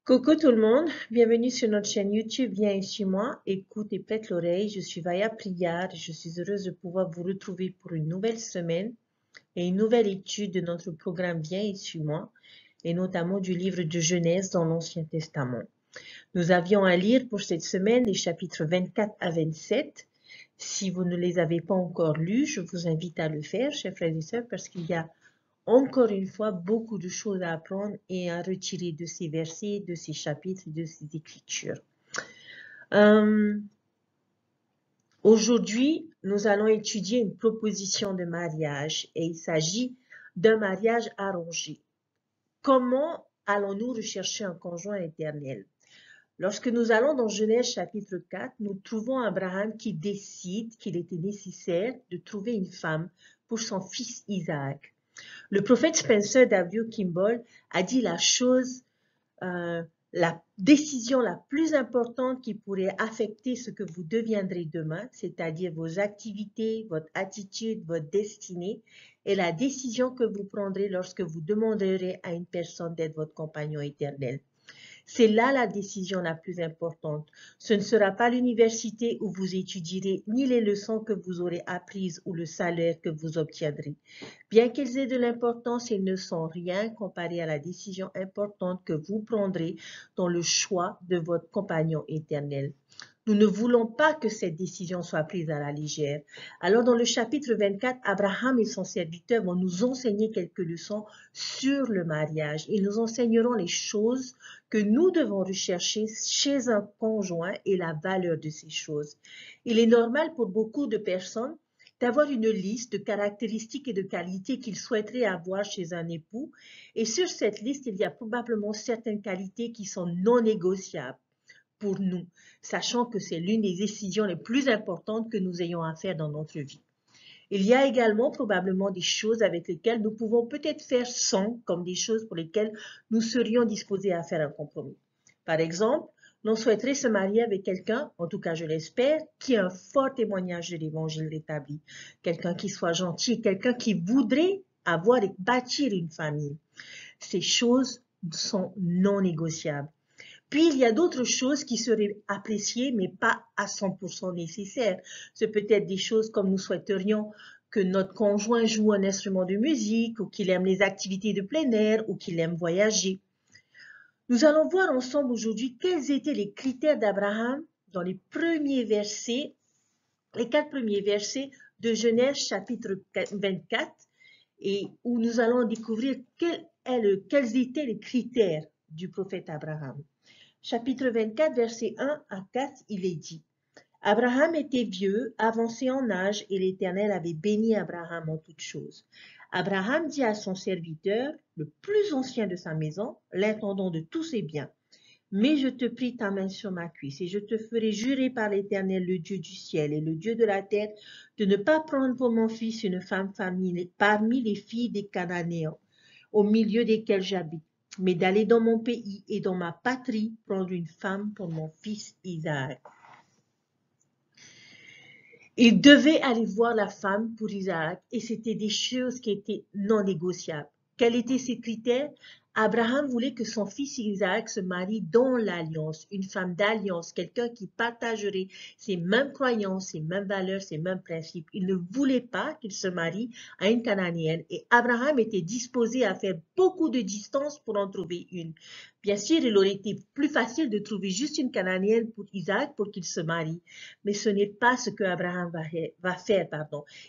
Coucou tout le monde, bienvenue sur notre chaîne YouTube Viens et suis-moi, écoute et prête l'oreille, je suis Vaya Priar et je suis heureuse de pouvoir vous retrouver pour une nouvelle semaine et une nouvelle étude de notre programme Viens et suis-moi et notamment du livre de Genèse dans l'Ancien Testament. Nous avions à lire pour cette semaine les chapitres 24 à 27. Si vous ne les avez pas encore lus, je vous invite à le faire, chers frères et sœurs, parce qu'il y a encore une fois beaucoup de choses à apprendre et à retirer de ces versets, de ces chapitres et de ces écritures. Aujourd'hui, nous allons étudier une proposition de mariage et il s'agit d'un mariage arrangé. Comment allons-nous rechercher un conjoint éternel? Lorsque nous allons dans Genèse chapitre 4, nous trouvons Abraham qui décide qu'il était nécessaire de trouver une femme pour son fils Isaac. Le prophète Spencer W. Kimball a dit la décision la plus importante qui pourrait affecter ce que vous deviendrez demain, c'est-à-dire vos activités, votre attitude, votre destinée, est la décision que vous prendrez lorsque vous demanderez à une personne d'être votre compagnon éternel. C'est là la décision la plus importante. Ce ne sera pas l'université où vous étudierez, ni les leçons que vous aurez apprises ou le salaire que vous obtiendrez. Bien qu'elles aient de l'importance, elles ne sont rien comparées à la décision importante que vous prendrez dans le choix de votre compagnon éternel. Nous ne voulons pas que cette décision soit prise à la légère. Alors, dans le chapitre 24, Abraham et son serviteur vont nous enseigner quelques leçons sur le mariage. Ils nous enseigneront les choses que nous devons rechercher chez un conjoint et la valeur de ces choses. Il est normal pour beaucoup de personnes d'avoir une liste de caractéristiques et de qualités qu'ils souhaiteraient avoir chez un époux. Et sur cette liste, il y a probablement certaines qualités qui sont non négociables pour nous, sachant que c'est l'une des décisions les plus importantes que nous ayons à faire dans notre vie. Il y a également probablement des choses avec lesquelles nous pouvons peut-être faire sans, comme des choses pour lesquelles nous serions disposés à faire un compromis. Par exemple, l'on souhaiterait se marier avec quelqu'un, en tout cas je l'espère, qui a un fort témoignage de l'évangile rétabli, quelqu'un qui soit gentil, quelqu'un qui voudrait avoir et bâtir une famille. Ces choses sont non négociables. Puis, il y a d'autres choses qui seraient appréciées, mais pas à 100% nécessaires. Ce peut être des choses comme nous souhaiterions que notre conjoint joue un instrument de musique, ou qu'il aime les activités de plein air, ou qu'il aime voyager. Nous allons voir ensemble aujourd'hui quels étaient les critères d'Abraham dans les premiers versets, les 4 premiers versets de Genèse chapitre 24, et où nous allons découvrir quels étaient les critères du prophète Abraham. Chapitre 24, versets 1 à 4, il est dit: Abraham était vieux, avancé en âge, et l'Éternel avait béni Abraham en toutes choses. Abraham dit à son serviteur, le plus ancien de sa maison, l'intendant de tous ses biens: Mais je te prie ta main sur ma cuisse, et je te ferai jurer par l'Éternel, le Dieu du ciel et le Dieu de la terre, de ne pas prendre pour mon fils une femme parmi les filles des Cananéens, au milieu desquels j'habite, mais d'aller dans mon pays et dans ma patrie prendre une femme pour mon fils Isaac. Il devait aller voir la femme pour Isaac et c'était des choses qui étaient non négociables. Quels étaient ces critères? Abraham voulait que son fils Isaac se marie dans l'alliance, une femme d'alliance, quelqu'un qui partagerait ses mêmes croyances, ses mêmes valeurs, ses mêmes principes. Il ne voulait pas qu'il se marie à une Cananéenne et Abraham était disposé à faire beaucoup de distance pour en trouver une. Bien sûr, il aurait été plus facile de trouver juste une Cananéenne pour Isaac pour qu'il se marie, mais ce n'est pas ce que Abraham va faire.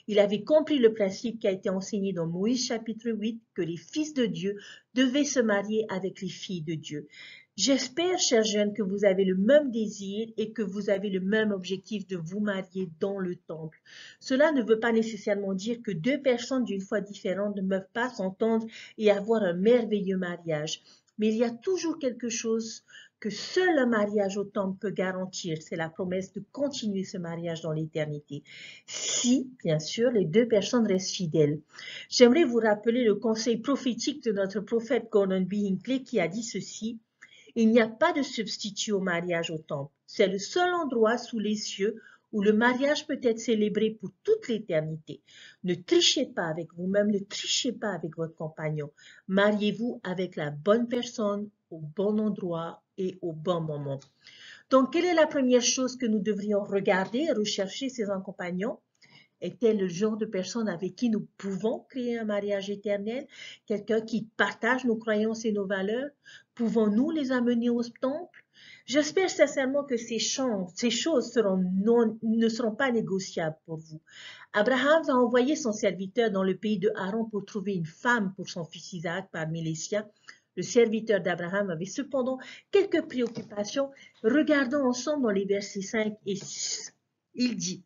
Il avait compris le principe qui a été enseigné dans Moïse chapitre 8, que les fils de Dieu devaient se marier avec les filles de Dieu. J'espère, chers jeunes, que vous avez le même désir et que vous avez le même objectif de vous marier dans le temple. Cela ne veut pas nécessairement dire que deux personnes d'une foi différente ne peuvent pas s'entendre et avoir un merveilleux mariage. Mais il y a toujours quelque chose que seul un mariage au temple peut garantir, c'est la promesse de continuer ce mariage dans l'éternité. Si, bien sûr, les deux personnes restent fidèles. J'aimerais vous rappeler le conseil prophétique de notre prophète Gordon B. Hinckley qui a dit ceci: il n'y a pas de substitut au mariage au temple. C'est le seul endroit sous les cieux où le mariage peut être célébré pour toute l'éternité. Ne trichez pas avec vous-même, ne trichez pas avec votre compagnon. Mariez-vous avec la bonne personne au bon endroit et au bon moment. Donc, quelle est la première chose que nous devrions regarder et rechercher chez un compagnon? Est-elle le genre de personne avec qui nous pouvons créer un mariage éternel? Quelqu'un qui partage nos croyances et nos valeurs? Pouvons-nous les amener au temple? J'espère sincèrement que ces choses ne seront pas négociables pour vous. Abraham va envoyer son serviteur dans le pays de Haran pour trouver une femme pour son fils Isaac parmi les siens. Le serviteur d'Abraham avait cependant quelques préoccupations. Regardons ensemble dans les versets 5 et 6. Il dit: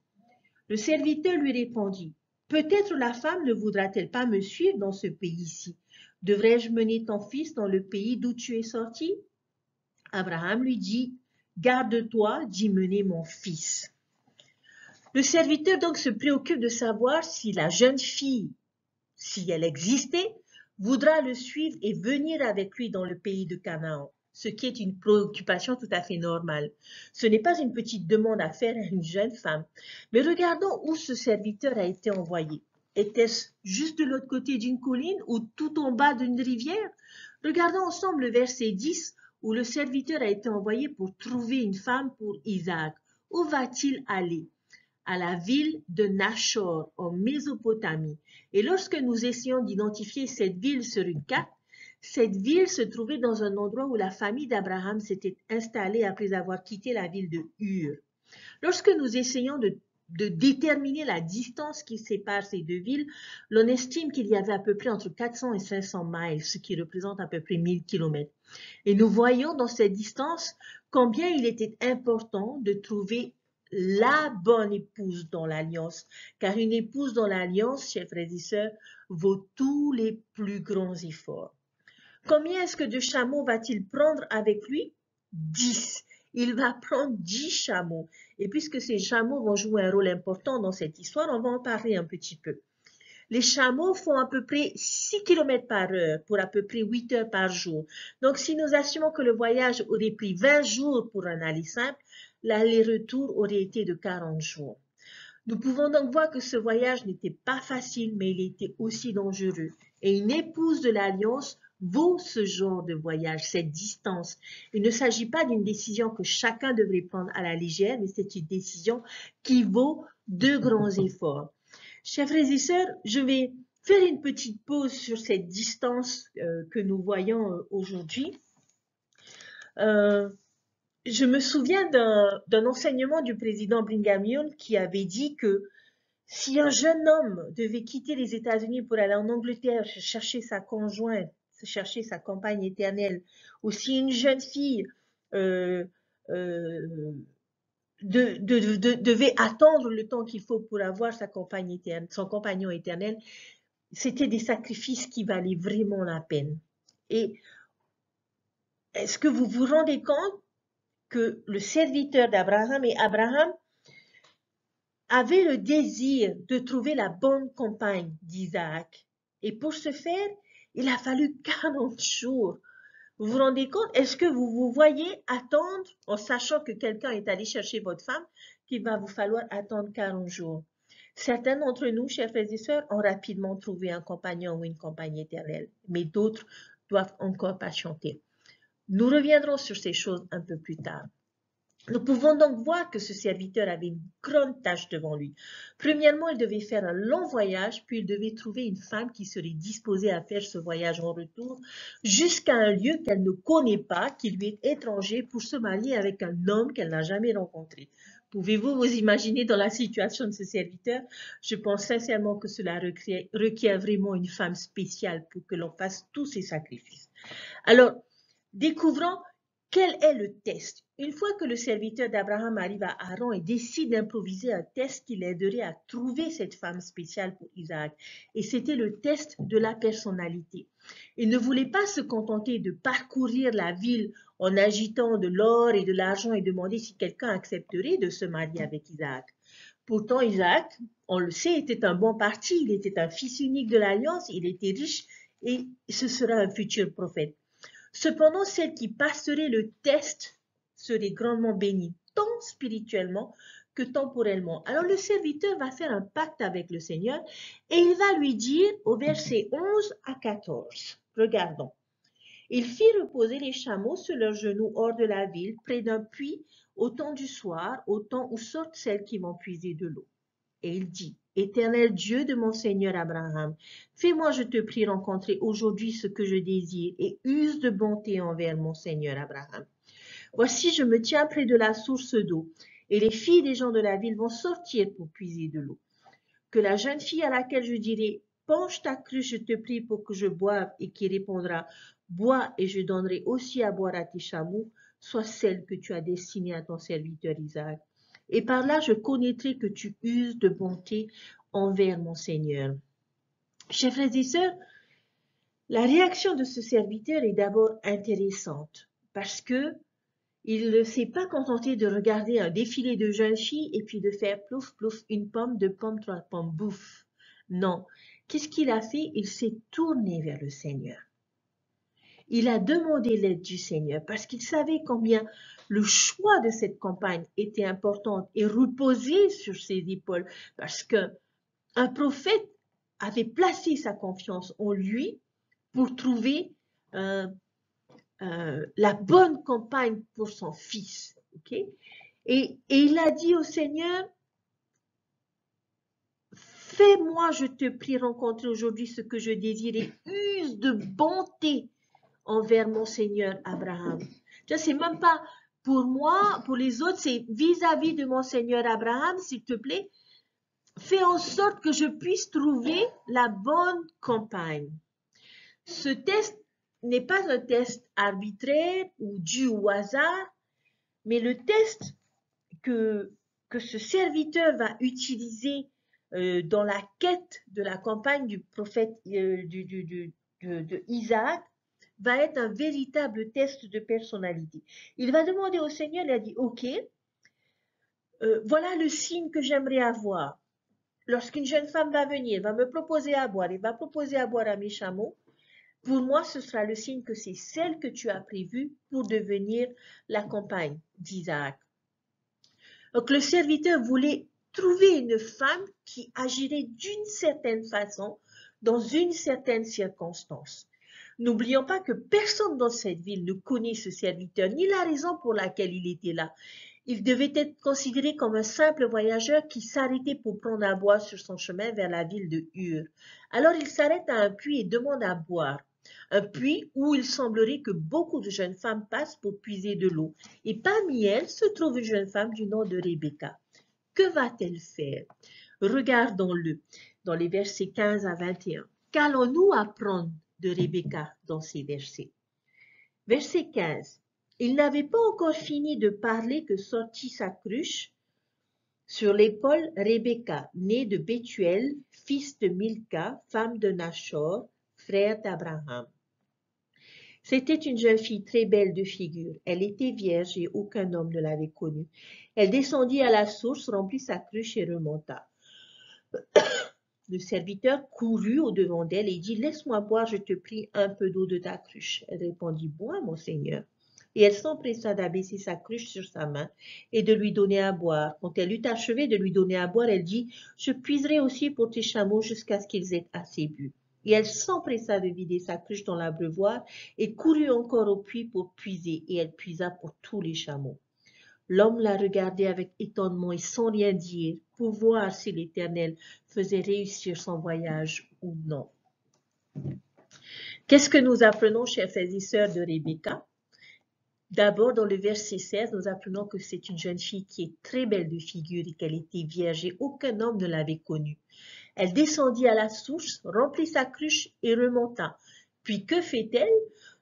le serviteur lui répondit: peut-être la femme ne voudra-t-elle pas me suivre dans ce pays-ci? Devrais-je mener ton fils dans le pays d'où tu es sorti? Abraham lui dit: garde-toi d'y mener mon fils. Le serviteur donc se préoccupe de savoir si la jeune fille, si elle existait, voudra le suivre et venir avec lui dans le pays de Canaan, ce qui est une préoccupation tout à fait normale. Ce n'est pas une petite demande à faire à une jeune femme. Mais regardons où ce serviteur a été envoyé. Était-ce juste de l'autre côté d'une colline ou tout en bas d'une rivière? Regardons ensemble le verset 10 où le serviteur a été envoyé pour trouver une femme pour Isaac. Où va-t-il aller? À la ville de Nachor, en Mésopotamie. Et lorsque nous essayons d'identifier cette ville sur une carte, cette ville se trouvait dans un endroit où la famille d'Abraham s'était installée après avoir quitté la ville de Ur. Lorsque nous essayons de déterminer la distance qui sépare ces deux villes, l'on estime qu'il y avait à peu près entre 400 et 500 miles, ce qui représente à peu près 1000 km. Et nous voyons dans cette distance combien il était important de trouver la bonne épouse dans l'alliance, car une épouse dans l'alliance, chers frères et sœurs, vaut tous les plus grands efforts. Combien est-ce que de chameaux va-t-il prendre avec lui? 10. Il va prendre 10 chameaux. Et puisque ces chameaux vont jouer un rôle important dans cette histoire, on va en parler un petit peu. Les chameaux font à peu près 6 km par heure pour à peu près 8 heures par jour. Donc, si nous assumons que le voyage aurait pris 20 jours pour un aller simple, l'aller-retour aurait été de 40 jours. Nous pouvons donc voir que ce voyage n'était pas facile, mais il était aussi dangereux. Et une épouse de l'Alliance vaut ce genre de voyage, cette distance. Il ne s'agit pas d'une décision que chacun devrait prendre à la légère, mais c'est une décision qui vaut de grands efforts. Chers frères et sœurs, je vais faire une petite pause sur cette distance que nous voyons aujourd'hui. Je me souviens d'un enseignement du président Brigham Young qui avait dit que si un jeune homme devait quitter les États-Unis pour aller en Angleterre chercher sa conjointe, chercher sa compagne éternelle, ou si une jeune fille devait attendre le temps qu'il faut pour avoir sa compagne éternelle, son compagnon éternel, c'était des sacrifices qui valaient vraiment la peine. Et est-ce que vous vous rendez compte que le serviteur d'Abraham et Abraham avait le désir de trouver la bonne compagne d'Isaac. Et pour ce faire, il a fallu 40 jours. Vous vous rendez compte? Est-ce que vous vous voyez attendre, en sachant que quelqu'un est allé chercher votre femme, qu'il va vous falloir attendre 40 jours? Certains d'entre nous, chers frères et sœurs, ont rapidement trouvé un compagnon ou une compagne éternelle, mais d'autres doivent encore patienter. Nous reviendrons sur ces choses un peu plus tard. Nous pouvons donc voir que ce serviteur avait une grande tâche devant lui. Premièrement, il devait faire un long voyage, puis il devait trouver une femme qui serait disposée à faire ce voyage en retour jusqu'à un lieu qu'elle ne connaît pas, qui lui est étranger, pour se marier avec un homme qu'elle n'a jamais rencontré. Pouvez-vous vous imaginer dans la situation de ce serviteur? Je pense sincèrement que cela requiert vraiment une femme spéciale pour que l'on fasse tous ces sacrifices. Alors, découvrons quel est le test. Une fois que le serviteur d'Abraham arrive à Haran et décide d'improviser un test qui l'aiderait à trouver cette femme spéciale pour Isaac. Et c'était le test de la personnalité. Il ne voulait pas se contenter de parcourir la ville en agitant de l'or et de l'argent et demander si quelqu'un accepterait de se marier avec Isaac. Pourtant, Isaac, on le sait, était un bon parti. Il était un fils unique de l'Alliance, il était riche et ce sera un futur prophète. Cependant, celle qui passerait le test serait grandement bénie, tant spirituellement que temporellement. Alors le serviteur va faire un pacte avec le Seigneur et il va lui dire au verset 11 à 14, regardons. Il fit reposer les chameaux sur leurs genoux hors de la ville, près d'un puits, au temps du soir, au temps où sortent celles qui vont puiser de l'eau. Et il dit, Éternel Dieu de mon Seigneur Abraham, fais-moi, je te prie, rencontrer aujourd'hui ce que je désire et use de bonté envers mon Seigneur Abraham. Voici, je me tiens près de la source d'eau, et les filles des gens de la ville vont sortir pour puiser de l'eau. Que la jeune fille à laquelle je dirai, penche ta cruche, je te prie, pour que je boive, et qui répondra, bois, et je donnerai aussi à boire à tes chameaux, soit celle que tu as destinée à ton serviteur Isaac. Et par là, je connaîtrai que tu uses de bonté envers mon Seigneur. Chers frères et sœurs, la réaction de ce serviteur est d'abord intéressante, parce que il ne s'est pas contenté de regarder un défilé de jeunes filles et puis de faire plouf plouf, une pomme, deux pommes, trois pommes, bouffe. Non. Qu'est-ce qu'il a fait? Il s'est tourné vers le Seigneur. Il a demandé l'aide du Seigneur parce qu'il savait combien le choix de cette campagne était important et reposait sur ses épaules, parce qu'un prophète avait placé sa confiance en lui pour trouver la bonne campagne pour son fils. Okay? Et il a dit au Seigneur, fais-moi, je te prie, rencontrer aujourd'hui ce que je désire et use de bonté envers mon Seigneur Abraham. C'est même pas pour moi, pour les autres, c'est vis-à-vis de mon Seigneur Abraham, s'il te plaît, fais en sorte que je puisse trouver la bonne campagne. Ce test n'est pas un test arbitraire ou dû au hasard, mais le test que ce serviteur va utiliser dans la quête de la campagne du prophète de Isaac va être un véritable test de personnalité. Il va demander au Seigneur, il a dit, ok, voilà le signe que j'aimerais avoir. Lorsqu'une jeune femme va venir, va me proposer à boire et va proposer à boire à mes chameaux, pour moi, ce sera le signe que c'est celle que tu as prévue pour devenir la compagne d'Isaac. Donc, le serviteur voulait trouver une femme qui agirait d'une certaine façon, dans une certaine circonstance. N'oublions pas que personne dans cette ville ne connaît ce serviteur, ni la raison pour laquelle il était là. Il devait être considéré comme un simple voyageur qui s'arrêtait pour prendre à boire sur son chemin vers la ville de Ur. Alors il s'arrête à un puits et demande à boire. Un puits où il semblerait que beaucoup de jeunes femmes passent pour puiser de l'eau. Et parmi elles se trouve une jeune femme du nom de Rebecca. Que va-t-elle faire? Regardons-le dans les versets 15 à 21. Qu'allons-nous apprendre de Rebecca dans ces versets? Verset 15. Il n'avait pas encore fini de parler que sortit sa cruche sur l'épaule Rebecca, née de Bethuel, fils de Milca, femme de Nachor, frère d'Abraham. C'était une jeune fille très belle de figure. Elle était vierge et aucun homme ne l'avait connue. Elle descendit à la source, remplit sa cruche et remonta. Le serviteur courut au-devant d'elle et dit, « Laisse-moi boire, je te prie, un peu d'eau de ta cruche. » Elle répondit, « Bois, mon Seigneur. » Et elle s'empressa d'abaisser sa cruche sur sa main et de lui donner à boire. Quand elle eut achevé de lui donner à boire, elle dit, « Je puiserai aussi pour tes chameaux jusqu'à ce qu'ils aient assez bu. » Et elle s'empressa de vider sa cruche dans l'abreuvoir et courut encore au puits pour puiser, et elle puisa pour tous les chameaux. L'homme la regardait avec étonnement et sans rien dire pour voir si l'Éternel faisait réussir son voyage ou non. Qu'est-ce que nous apprenons, chers frères et sœurs, de Rebecca? D'abord, dans le verset 16, nous apprenons que c'est une jeune fille qui est très belle de figure et qu'elle était vierge et aucun homme ne l'avait connue. Elle descendit à la source, remplit sa cruche et remonta. Puis que fait-elle?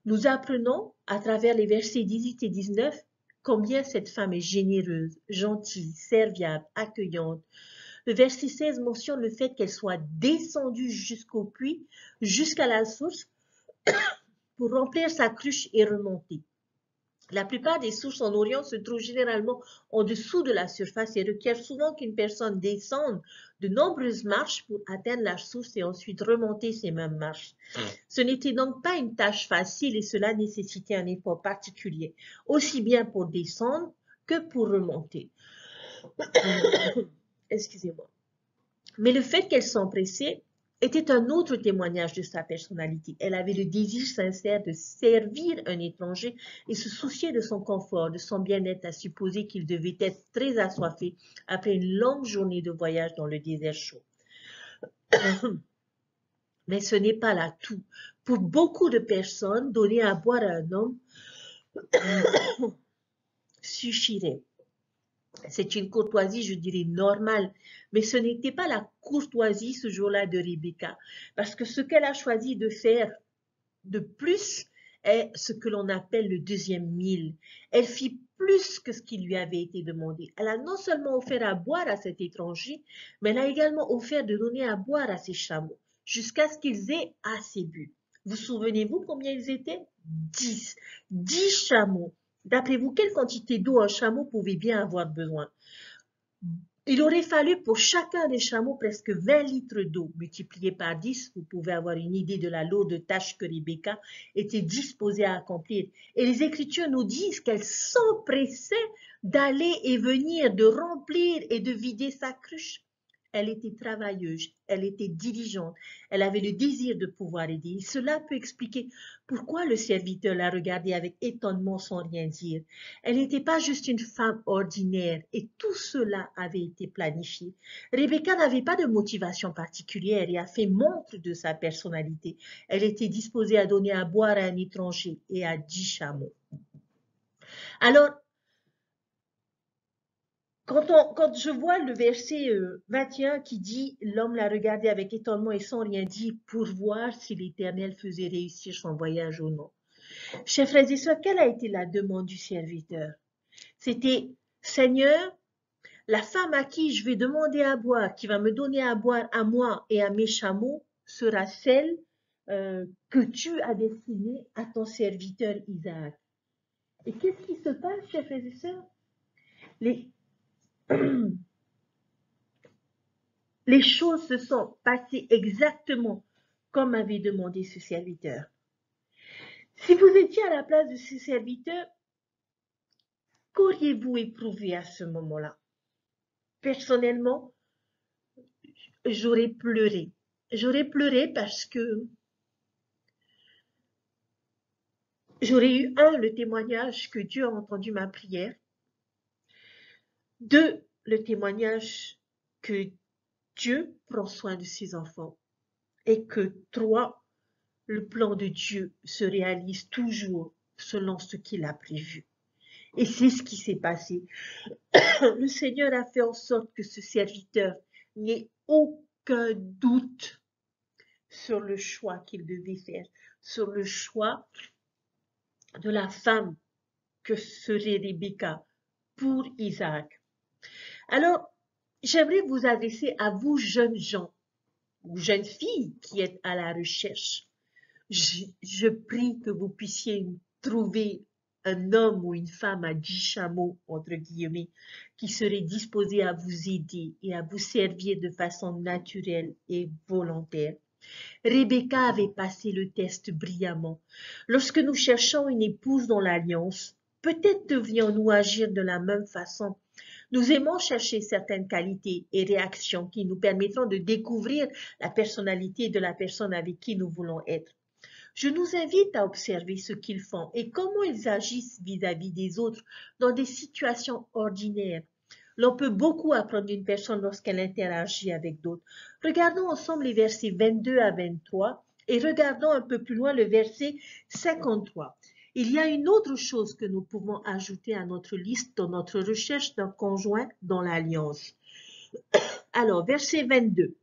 Nous apprenons à travers les versets 18 et 19 combien cette femme est généreuse, gentille, serviable, accueillante. Le verset 16 mentionne le fait qu'elle soit descendue jusqu'au puits, jusqu'à la source, pour remplir sa cruche et remonter. La plupart des sources en Orient se trouvent généralement en dessous de la surface et requièrent souvent qu'une personne descende de nombreuses marches pour atteindre la source et ensuite remonter ces mêmes marches. Ce n'était donc pas une tâche facile et cela nécessitait un effort particulier, aussi bien pour descendre que pour remonter. Excusez-moi. Mais le fait qu'elle s'empressait était un autre témoignage de sa personnalité. Elle avait le désir sincère de servir un étranger et se soucier de son confort, de son bien-être, à supposer qu'il devait être très assoiffé après une longue journée de voyage dans le désert chaud. Mais ce n'est pas là tout. Pour beaucoup de personnes, donner à boire à un homme suffirait. C'est une courtoisie, je dirais, normale. Mais ce n'était pas la courtoisie ce jour-là de Rebecca. Parce que ce qu'elle a choisi de faire de plus est ce que l'on appelle le deuxième mille. Elle fit plus que ce qui lui avait été demandé. Elle a non seulement offert à boire à cet étranger, mais elle a également offert de donner à boire à ses chameaux, jusqu'à ce qu'ils aient assez bu. Vous souvenez-vous combien ils étaient? 10. 10 chameaux. D'après vous, quelle quantité d'eau un chameau pouvait bien avoir besoin? Il aurait fallu pour chacun des chameaux presque 20 litres d'eau. Multiplié par 10, vous pouvez avoir une idée de la lourde tâche que Rebecca était disposée à accomplir. Et les Écritures nous disent qu'elle s'empressait d'aller et venir, de remplir et de vider sa cruche. Elle était travailleuse, elle était diligente, elle avait le désir de pouvoir aider. Et cela peut expliquer pourquoi le serviteur la regardait avec étonnement sans rien dire. Elle n'était pas juste une femme ordinaire et tout cela avait été planifié. Rebecca n'avait pas de motivation particulière et a fait montre de sa personnalité. Elle était disposée à donner à boire à un étranger et à 10 chameaux. Alors, quand je vois le verset 21 qui dit « L'homme l'a regardé avec étonnement et sans rien dire pour voir si l'Éternel faisait réussir son voyage ou non. » Chers frères et sœurs, quelle a été la demande du serviteur? C'était « Seigneur, la femme à qui je vais demander à boire, qui va me donner à boire à moi et à mes chameaux, sera celle que tu as destinée à ton serviteur Isaac. » Et qu'est-ce qui se passe, chers frères et sœurs? Les choses se sont passées exactement comme avait demandé ce serviteur. Si vous étiez à la place de ce serviteur, qu'auriez-vous éprouvé à ce moment-là? Personnellement, j'aurais pleuré. J'aurais pleuré parce que j'aurais eu, le témoignage que Dieu a entendu ma prière. 2, le témoignage que Dieu prend soin de ses enfants. Et que 3, le plan de Dieu se réalise toujours selon ce qu'il a prévu. Et c'est ce qui s'est passé. Le Seigneur a fait en sorte que ce serviteur n'ait aucun doute sur le choix qu'il devait faire, sur le choix de la femme que serait Rebecca pour Isaac. Alors, j'aimerais vous adresser à vous, jeunes gens ou jeunes filles qui êtes à la recherche. Je prie que vous puissiez trouver un homme ou une femme à 10 chameaux, entre guillemets, qui serait disposé à vous aider et à vous servir de façon naturelle et volontaire. Rebecca avait passé le test brillamment. Lorsque nous cherchons une épouse dans l'alliance, peut-être devrions-nous agir de la même façon. Nous aimons chercher certaines qualités et réactions qui nous permettront de découvrir la personnalité de la personne avec qui nous voulons être. Je nous invite à observer ce qu'ils font et comment ils agissent vis-à-vis des autres dans des situations ordinaires. L'on peut beaucoup apprendre d'une personne lorsqu'elle interagit avec d'autres. Regardons ensemble les versets 22 à 23 et regardons un peu plus loin le verset 53. Il y a une autre chose que nous pouvons ajouter à notre liste dans notre recherche d'un conjoint dans l'alliance. Alors, verset 22.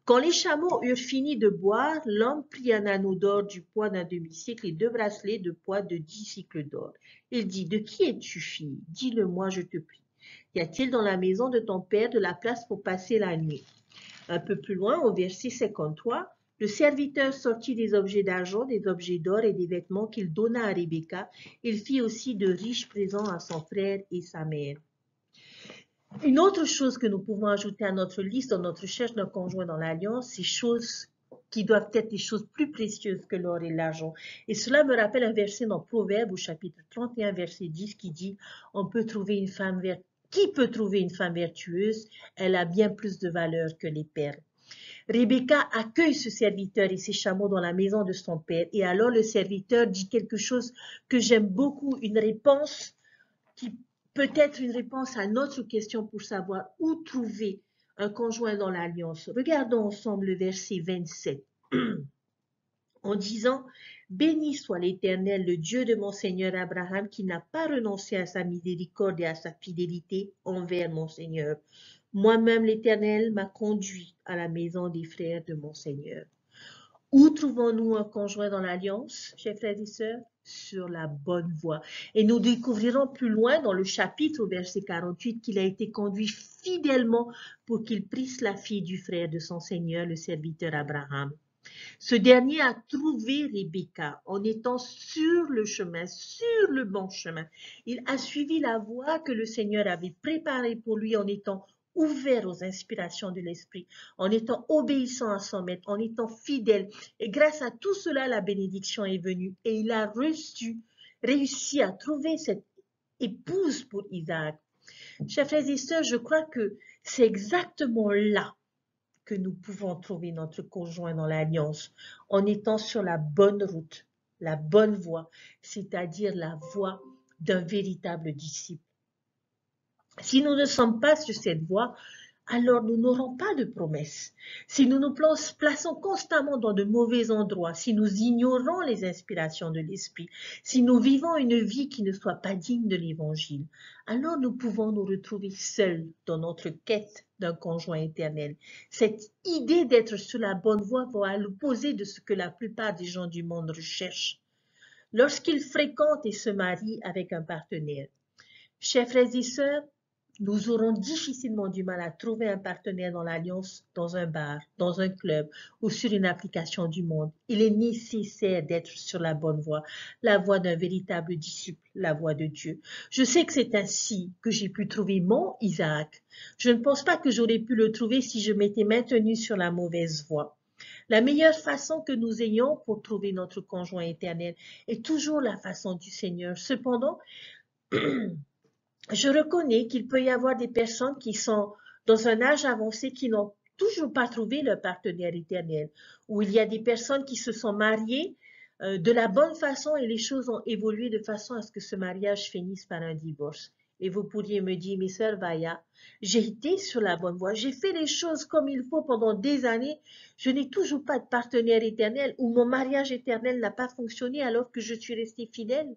Quand les chameaux eurent fini de boire, l'homme prit un anneau d'or du poids d'un demi-cycle et 2 bracelets de poids de 10 cycles d'or. Il dit, de qui es-tu, fille? Dis-le-moi, je te prie. Y a-t-il dans la maison de ton père de la place pour passer la nuit? Un peu plus loin, au verset 53, le serviteur sortit des objets d'argent, des objets d'or et des vêtements qu'il donna à Rebecca. Il fit aussi de riches présents à son frère et sa mère. Une autre chose que nous pouvons ajouter à notre liste dans notre recherche d'un conjoint dans l'alliance, c'est choses qui doivent être des choses plus précieuses que l'or et l'argent. Et cela me rappelle un verset dans Proverbes au chapitre 31, verset 10 qui dit « On peut trouver une femme qui peut trouver une femme vertueuse? Elle a bien plus de valeur que les perles. » Rebecca accueille ce serviteur et ses chameaux dans la maison de son père. Et alors le serviteur dit quelque chose que j'aime beaucoup, une réponse qui peut être une réponse à notre question pour savoir où trouver un conjoint dans l'alliance. Regardons ensemble le verset 27. En disant, béni soit l'Éternel, le Dieu de mon Seigneur Abraham, qui n'a pas renoncé à sa miséricorde et à sa fidélité envers mon Seigneur. Moi-même, l'Éternel m'a conduit à la maison des frères de mon Seigneur. Où trouvons-nous un conjoint dans l'alliance, chers frères et sœurs? Sur la bonne voie. Et nous découvrirons plus loin dans le chapitre au verset 48 qu'il a été conduit fidèlement pour qu'il prisse la fille du frère de son Seigneur, le serviteur Abraham. Ce dernier a trouvé Rebecca en étant sur le chemin, sur le bon chemin. Il a suivi la voie que le Seigneur avait préparée pour lui en étant ouvert aux inspirations de l'Esprit, en étant obéissant à son maître, en étant fidèle. Et grâce à tout cela, la bénédiction est venue et il a réussi à trouver cette épouse pour Isaac. Chers frères et sœurs, je crois que c'est exactement là que nous pouvons trouver notre conjoint dans l'alliance, en étant sur la bonne route, la bonne voie, c'est-à-dire la voie d'un véritable disciple. Si nous ne sommes pas sur cette voie, alors nous n'aurons pas de promesses. Si nous nous plaçons constamment dans de mauvais endroits, si nous ignorons les inspirations de l'Esprit, si nous vivons une vie qui ne soit pas digne de l'Évangile, alors nous pouvons nous retrouver seuls dans notre quête d'un conjoint éternel. Cette idée d'être sur la bonne voie va à l'opposé de ce que la plupart des gens du monde recherchent lorsqu'ils fréquentent et se marient avec un partenaire. Chers frères et sœurs, nous aurons difficilement du mal à trouver un partenaire dans l'alliance, dans un bar, dans un club ou sur une application du monde. Il est nécessaire d'être sur la bonne voie, la voie d'un véritable disciple, la voie de Dieu. Je sais que c'est ainsi que j'ai pu trouver mon Isaac. Je ne pense pas que j'aurais pu le trouver si je m'étais maintenue sur la mauvaise voie. La meilleure façon que nous ayons pour trouver notre conjoint éternel est toujours la façon du Seigneur. Cependant, je reconnais qu'il peut y avoir des personnes qui sont dans un âge avancé qui n'ont toujours pas trouvé leur partenaire éternel, ou il y a des personnes qui se sont mariées de la bonne façon et les choses ont évolué de façon à ce que ce mariage finisse par un divorce. Et vous pourriez me dire, mes sœurs Vaya, j'ai été sur la bonne voie, j'ai fait les choses comme il faut pendant des années, je n'ai toujours pas de partenaire éternel, ou mon mariage éternel n'a pas fonctionné alors que je suis restée fidèle.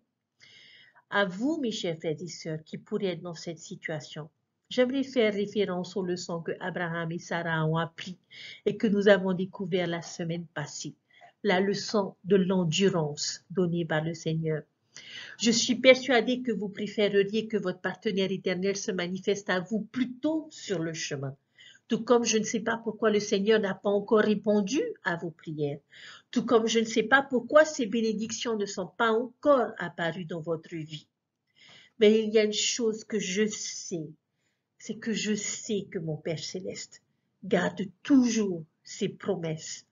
À vous, mes chers frères et sœurs, qui pourraient être dans cette situation, j'aimerais faire référence aux leçons que Abraham et Sarah ont apprises et que nous avons découvert la semaine passée. La leçon de l'endurance donnée par le Seigneur. Je suis persuadée que vous préféreriez que votre partenaire éternel se manifeste à vous plutôt sur le chemin. Tout comme je ne sais pas pourquoi le Seigneur n'a pas encore répondu à vos prières. Tout comme je ne sais pas pourquoi ces bénédictions ne sont pas encore apparues dans votre vie. Mais il y a une chose que je sais, c'est que je sais que mon Père Céleste garde toujours ses promesses.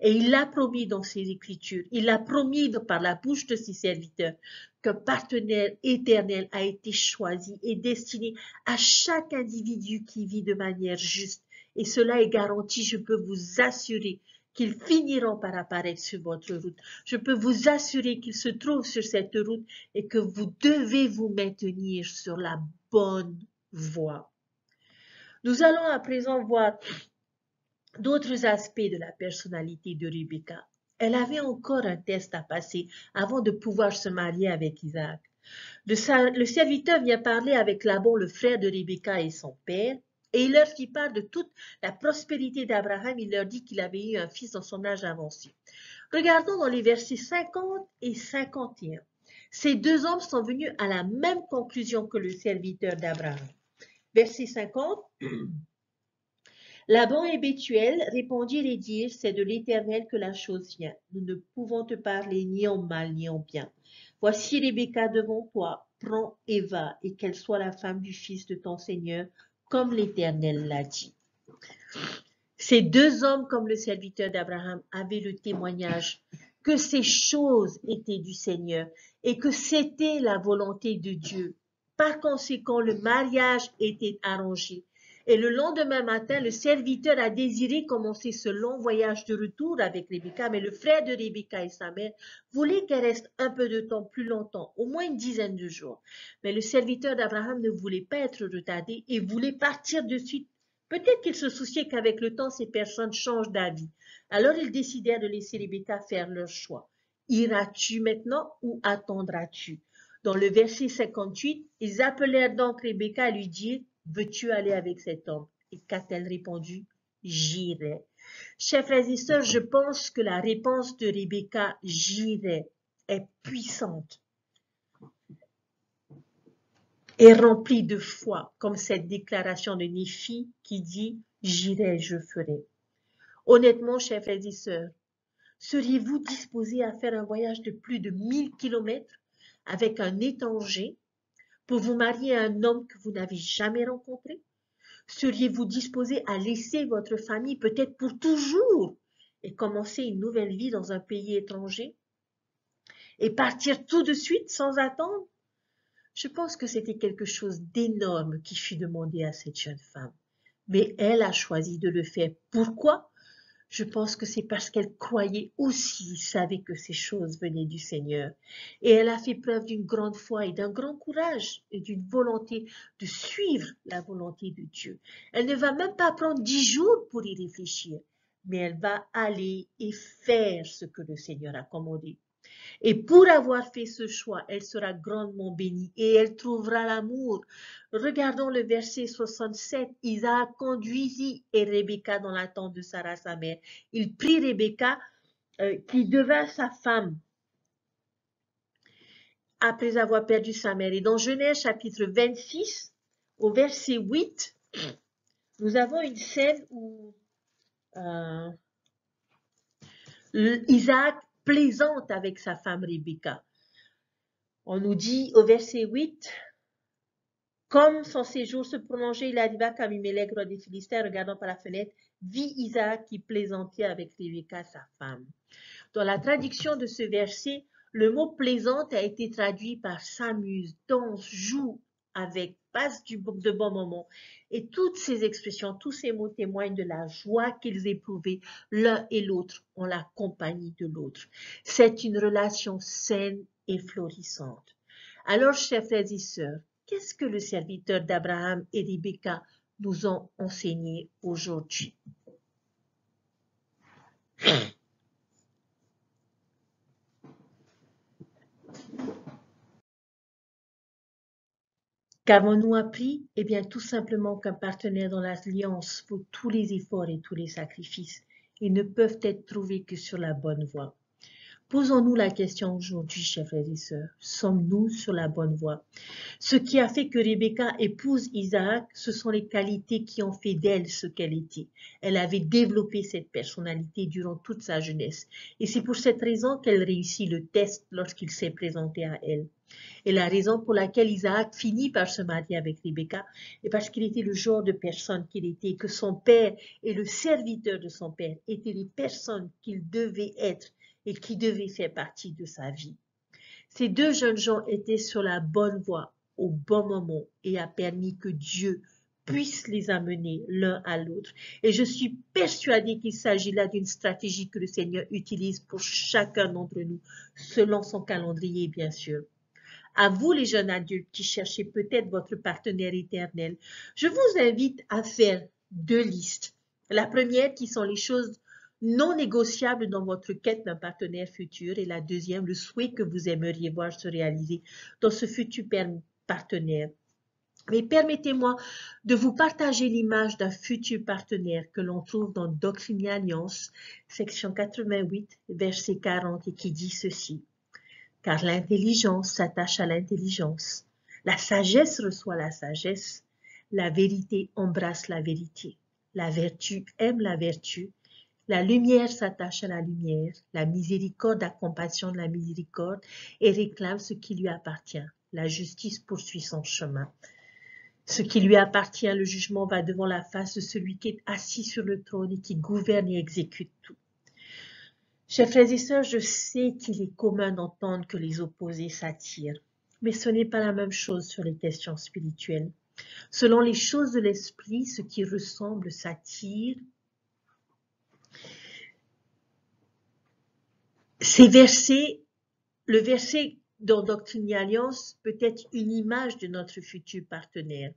Et il l'a promis dans ses Écritures, il l'a promis par la bouche de ses serviteurs, qu'un partenaire éternel a été choisi et destiné à chaque individu qui vit de manière juste. Et cela est garanti, je peux vous assurer qu'ils finiront par apparaître sur votre route. Je peux vous assurer qu'ils se trouvent sur cette route et que vous devez vous maintenir sur la bonne voie. Nous allons à présent voir d'autres aspects de la personnalité de Rebecca. Elle avait encore un test à passer avant de pouvoir se marier avec Isaac. Le serviteur vient parler avec Laban, le frère de Rebecca et son père, et il leur fit part de toute la prospérité d'Abraham. Il leur dit qu'il avait eu un fils dans son âge avancé. Regardons dans les versets 50 et 51. Ces deux hommes sont venus à la même conclusion que le serviteur d'Abraham. Verset 50. Laban et Bethuel répondirent et dirent, c'est de l'Éternel que la chose vient. Nous ne pouvons te parler ni en mal ni en bien. Voici Rebecca devant toi, prends et va, et qu'elle soit la femme du fils de ton Seigneur, comme l'Éternel l'a dit. Ces deux hommes, comme le serviteur d'Abraham, avaient le témoignage que ces choses étaient du Seigneur et que c'était la volonté de Dieu. Par conséquent, le mariage était arrangé. Et le lendemain matin, le serviteur a désiré commencer ce long voyage de retour avec Rebecca, mais le frère de Rebecca et sa mère voulaient qu'elle reste un peu de temps plus longtemps, au moins une dizaine de jours. Mais le serviteur d'Abraham ne voulait pas être retardé et voulait partir de suite. Peut-être qu'il se souciait qu'avec le temps, ces personnes changent d'avis. Alors ils décidèrent de laisser Rebecca faire leur choix. Iras-tu maintenant ou attendras-tu? Dans le verset 58, ils appelèrent donc Rebecca à lui dire, veux-tu aller avec cet homme? Et qu'a-t-elle répondu? J'irai. Chers frères et sœurs, je pense que la réponse de Rebecca, j'irai, est puissante et remplie de foi, comme cette déclaration de Néphi qui dit, j'irai, je ferai. Honnêtement, chers frères et sœurs, seriez-vous disposés à faire un voyage de plus de 1000 kilomètres avec un étranger pour vous marier à un homme que vous n'avez jamais rencontré? Seriez-vous disposé à laisser votre famille peut-être pour toujours et commencer une nouvelle vie dans un pays étranger et partir tout de suite sans attendre? Je pense que c'était quelque chose d'énorme qui fut demandé à cette jeune femme. Mais elle a choisi de le faire. Pourquoi? Je pense que c'est parce qu'elle croyait aussi, savait que ces choses venaient du Seigneur. Et elle a fait preuve d'une grande foi et d'un grand courage et d'une volonté de suivre la volonté de Dieu. Elle ne va même pas prendre 10 jours pour y réfléchir, mais elle va aller et faire ce que le Seigneur a commandé. Et pour avoir fait ce choix, elle sera grandement bénie et elle trouvera l'amour. Regardons le verset 67. Isaac conduisit et Rebecca dans la tente de Sarah, sa mère. Il prit Rebecca, qui devint sa femme, après avoir perdu sa mère. Et dans Genèse chapitre 26, au verset 8, nous avons une scène où Isaac plaisante avec sa femme Rebecca. On nous dit au verset 8, comme son séjour se prolongeait, il arriva qu'Abimelech, roi des Philistins, regardant par la fenêtre, vit Isaac qui plaisantait avec Rebecca, sa femme. Dans la traduction de ce verset, le mot plaisante a été traduit par s'amuse, danse, joue avec, passe de bons moments. Et toutes ces expressions, tous ces mots témoignent de la joie qu'ils éprouvaient l'un et l'autre en la compagnie de l'autre. C'est une relation saine et florissante. Alors, chers frères et sœurs, qu'est-ce que le serviteur d'Abraham et Rebecca nous ont enseigné aujourd'hui? Qu'avons-nous appris? Eh bien, tout simplement qu'un partenaire dans l'alliance vaut tous les efforts et tous les sacrifices. Ils ne peuvent être trouvés que sur la bonne voie. Posons-nous la question aujourd'hui, chers frères et sœurs. Sommes-nous sur la bonne voie? Ce qui a fait que Rebecca épouse Isaac, ce sont les qualités qui ont fait d'elle ce qu'elle était. Elle avait développé cette personnalité durant toute sa jeunesse. Et c'est pour cette raison qu'elle réussit le test lorsqu'il s'est présenté à elle. Et la raison pour laquelle Isaac finit par se marier avec Rebecca est parce qu'il était le genre de personne qu'il était, que son père et le serviteur de son père étaient les personnes qu'il devait être et qui devaient faire partie de sa vie. Ces deux jeunes gens étaient sur la bonne voie au bon moment et a permis que Dieu puisse les amener l'un à l'autre. Et je suis persuadée qu'il s'agit là d'une stratégie que le Seigneur utilise pour chacun d'entre nous, selon son calendrier, bien sûr. À vous, les jeunes adultes qui cherchez peut-être votre partenaire éternel, je vous invite à faire 2 listes. La première, qui sont les choses non négociables dans votre quête d'un partenaire futur, et la deuxième, le souhait que vous aimeriez voir se réaliser dans ce futur partenaire. Mais permettez-moi de vous partager l'image d'un futur partenaire que l'on trouve dans Doctrine et Alliance, section 88, verset 40, et qui dit ceci. Car l'intelligence s'attache à l'intelligence, la sagesse reçoit la sagesse, la vérité embrasse la vérité, la vertu aime la vertu, la lumière s'attache à la lumière, la miséricorde accompagne la miséricorde et réclame ce qui lui appartient. La justice poursuit son chemin. Ce qui lui appartient, le jugement va devant la face de celui qui est assis sur le trône et qui gouverne et exécute tout. Chers frères et sœurs, je sais qu'il est commun d'entendre que les opposés s'attirent, mais ce n'est pas la même chose sur les questions spirituelles. Selon les choses de l'esprit, ce qui ressemble s'attire. Le verset dans Doctrine et Alliance peut être une image de notre futur partenaire.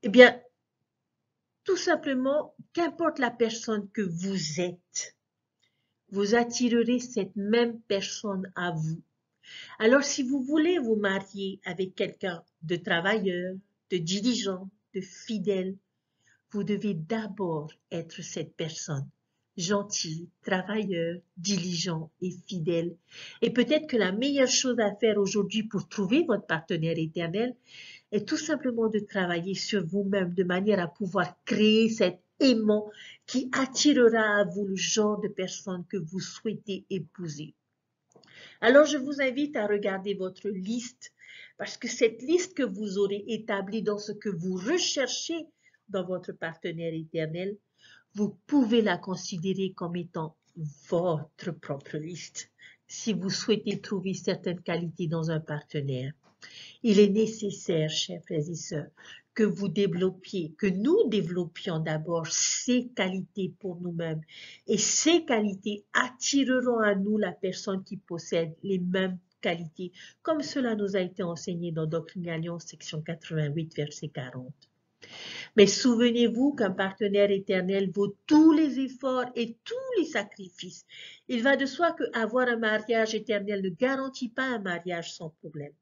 Eh bien, tout simplement, qu'importe la personne que vous êtes, vous attirerez cette même personne à vous. Alors, si vous voulez vous marier avec quelqu'un de travailleur, de diligent, de fidèle, vous devez d'abord être cette personne, gentil, travailleur, diligent et fidèle. Et peut-être que la meilleure chose à faire aujourd'hui pour trouver votre partenaire éternel est tout simplement de travailler sur vous-même de manière à pouvoir créer cet aimant qui attirera à vous le genre de personne que vous souhaitez épouser. Alors, je vous invite à regarder votre liste parce que cette liste que vous aurez établie dans ce que vous recherchez dans votre partenaire éternel, vous pouvez la considérer comme étant votre propre liste si vous souhaitez trouver certaines qualités dans un partenaire. Il est nécessaire, chers frères et sœurs, que nous développions d'abord ces qualités pour nous-mêmes. Et ces qualités attireront à nous la personne qui possède les mêmes qualités, comme cela nous a été enseigné dans Doctrine et Alliance, section 88, verset 40. Mais souvenez-vous qu'un partenaire éternel vaut tous les efforts et tous les sacrifices. Il va de soi qu'avoir un mariage éternel ne garantit pas un mariage sans problème.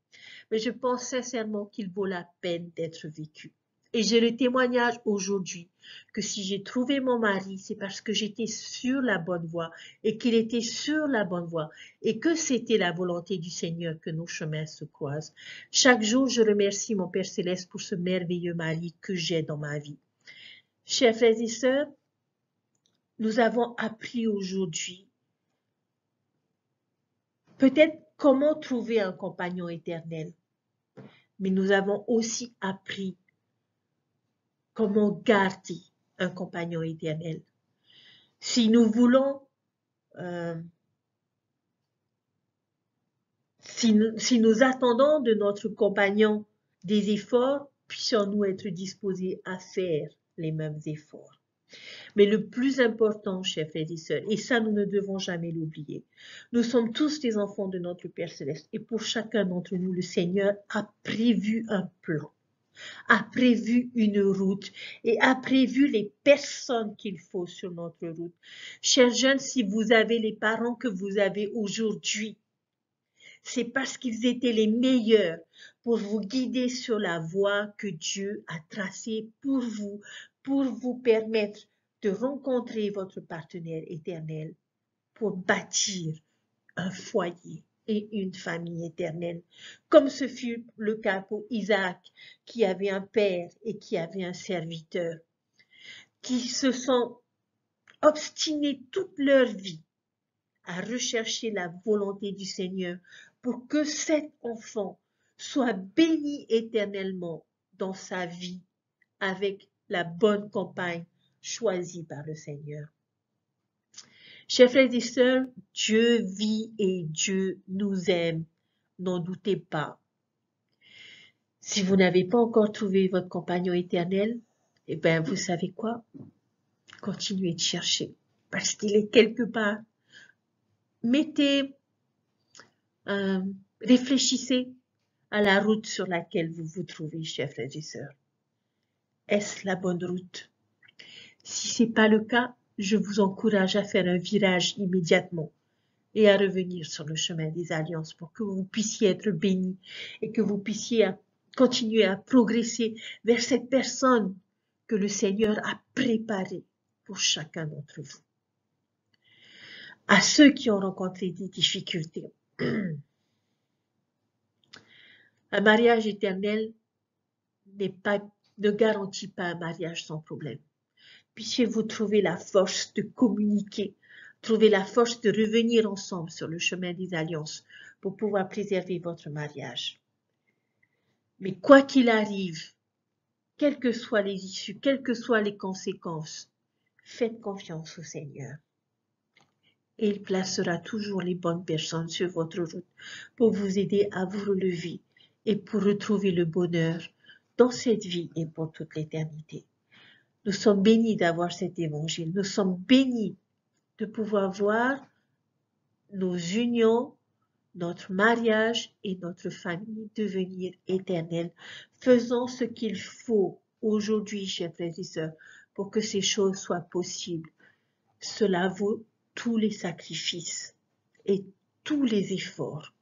Mais je pense sincèrement qu'il vaut la peine d'être vécu. Et j'ai le témoignage aujourd'hui que si j'ai trouvé mon mari, c'est parce que j'étais sur la bonne voie et qu'il était sur la bonne voie et que c'était la volonté du Seigneur que nos chemins se croisent. Chaque jour, je remercie mon Père Céleste pour ce merveilleux mari que j'ai dans ma vie. Chers frères et sœurs, nous avons appris aujourd'hui peut-être comment trouver un compagnon éternel, mais nous avons aussi appris comment garder un compagnon éternel. Si nous voulons, si nous attendons de notre compagnon des efforts, puissions-nous être disposés à faire les mêmes efforts. Mais le plus important, chers frères et sœurs, et ça nous ne devons jamais l'oublier, nous sommes tous des enfants de notre Père Céleste et pour chacun d'entre nous, le Seigneur a prévu un plan, a prévu une route et a prévu les personnes qu'il faut sur notre route. Chers jeunes, si vous avez les parents que vous avez aujourd'hui, c'est parce qu'ils étaient les meilleurs pour vous guider sur la voie que Dieu a tracée pour vous permettre de rencontrer votre partenaire éternel, pour bâtir un foyer et une famille éternelle, comme ce fut le cas pour Isaac, qui avait un père et qui avait un serviteur, qui se sont obstinés toute leur vie à rechercher la volonté du Seigneur pour que cet enfant soit béni éternellement dans sa vie avec la bonne compagne choisie par le Seigneur. Chers frères et sœurs, Dieu vit et Dieu nous aime, n'en doutez pas. Si vous n'avez pas encore trouvé votre compagnon éternel, eh bien, vous savez quoi? Continuez de chercher, parce qu'il est quelque part. Réfléchissez à la route sur laquelle vous vous trouvez, chers frères et sœurs. Est-ce la bonne route? Si ce n'est pas le cas, je vous encourage à faire un virage immédiatement et à revenir sur le chemin des alliances pour que vous puissiez être bénis et que vous puissiez continuer à progresser vers cette personne que le Seigneur a préparée pour chacun d'entre vous. À ceux qui ont rencontré des difficultés, un mariage éternel ne garantit pas un mariage sans problème. Puissiez-vous trouver la force de communiquer, trouver la force de revenir ensemble sur le chemin des alliances pour pouvoir préserver votre mariage. Mais quoi qu'il arrive, quelles que soient les issues, quelles que soient les conséquences, faites confiance au Seigneur. Et il placera toujours les bonnes personnes sur votre route pour vous aider à vous relever et pour retrouver le bonheur dans cette vie et pour toute l'éternité. Nous sommes bénis d'avoir cet évangile. Nous sommes bénis de pouvoir voir nos unions, notre mariage et notre famille devenir éternels. Faisons ce qu'il faut aujourd'hui, chers frères et sœurs, pour que ces choses soient possibles. Cela vaut tous les sacrifices et tous les efforts,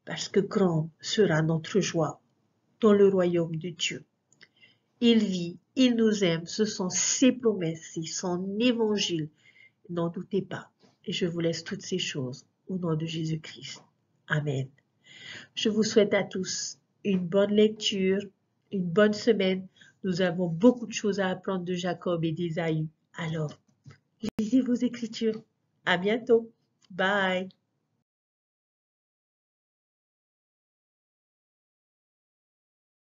parce que grande sera notre joie dans le royaume de Dieu. Il vit, il nous aime, ce sont ses promesses, c'est son évangile. N'en doutez pas. Et je vous laisse toutes ces choses au nom de Jésus-Christ. Amen. Je vous souhaite à tous une bonne lecture, une bonne semaine. Nous avons beaucoup de choses à apprendre de Jacob et d'Ésaü. Alors, lisez vos Écritures. À bientôt. Bye.